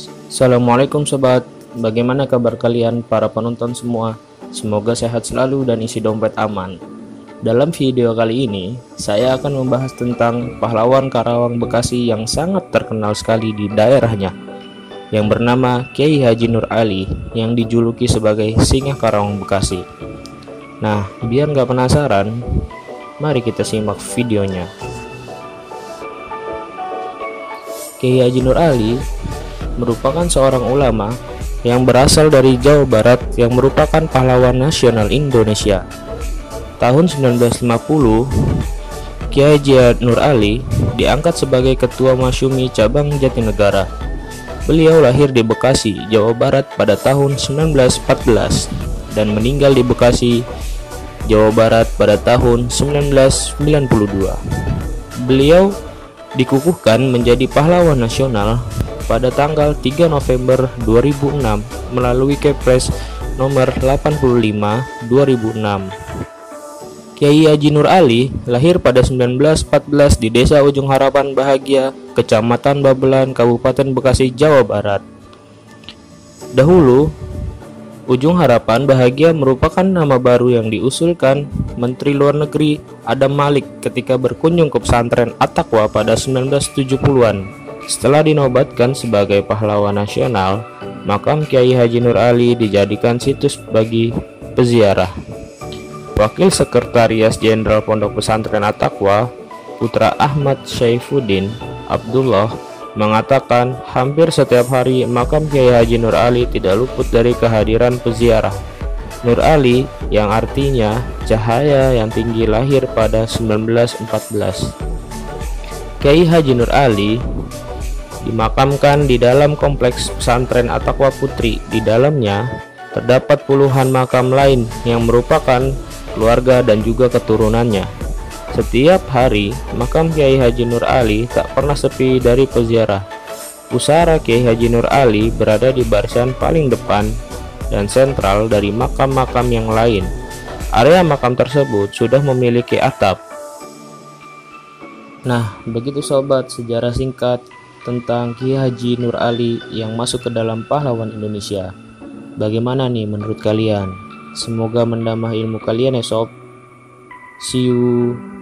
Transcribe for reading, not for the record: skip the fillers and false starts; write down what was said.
Assalamualaikum sobat, bagaimana kabar kalian para penonton semua? Semoga sehat selalu dan isi dompet aman. Dalam video kali ini, saya akan membahas tentang pahlawan Karawang Bekasi yang sangat terkenal sekali di daerahnya, yang bernama Kiai Haji Nur Ali, yang dijuluki sebagai Singa Karawang Bekasi. Nah, biar nggak penasaran, mari kita simak videonya. Kiai Haji Nur Ali merupakan seorang ulama yang berasal dari Jawa Barat yang merupakan pahlawan nasional Indonesia. Tahun 1950, Kiai Haji Nur Ali diangkat sebagai Ketua Masyumi Cabang Jatinegara. Beliau lahir di Bekasi, Jawa Barat pada tahun 1914 dan meninggal di Bekasi, Jawa Barat pada tahun 1992. Beliau dikukuhkan menjadi pahlawan nasional pada tanggal 3 November 2006 melalui Kepres nomor 85 2006. Kiai Haji Nur Ali lahir pada 1914 di Desa Ujung Harapan Bahagia, Kecamatan Babelan, Kabupaten Bekasi, Jawa Barat. Dahulu, Ujung Harapan Bahagia merupakan nama baru yang diusulkan Menteri Luar Negeri Adam Malik ketika berkunjung ke pesantren At-Taqwa pada 1970-an. Setelah dinobatkan sebagai pahlawan nasional, makam Kiai Haji Nur Ali dijadikan situs bagi peziarah. Wakil Sekretaris Jenderal Pondok Pesantren At-Taqwa, Putra Ahmad Syaifuddin Abdullah, mengatakan hampir setiap hari makam Kiai Haji Nur Ali tidak luput dari kehadiran peziarah. Nur Ali, yang artinya cahaya yang tinggi, lahir pada 1914. Kiai Haji Nur Ali dimakamkan di dalam kompleks pesantren At-Taqwa Putri. Di dalamnya terdapat puluhan makam lain yang merupakan keluarga dan juga keturunannya. Setiap hari, makam Kiai Haji Nur Ali tak pernah sepi dari peziarah. Pusara Kiai Haji Nur Ali berada di barisan paling depan dan sentral dari makam-makam yang lain. Area makam tersebut sudah memiliki atap. Nah, begitu sobat sejarah singkat tentang Kiai Haji Nur Ali yang masuk ke dalam pahlawan Indonesia. Bagaimana nih menurut kalian? Semoga menambah ilmu kalian ya sob. See you.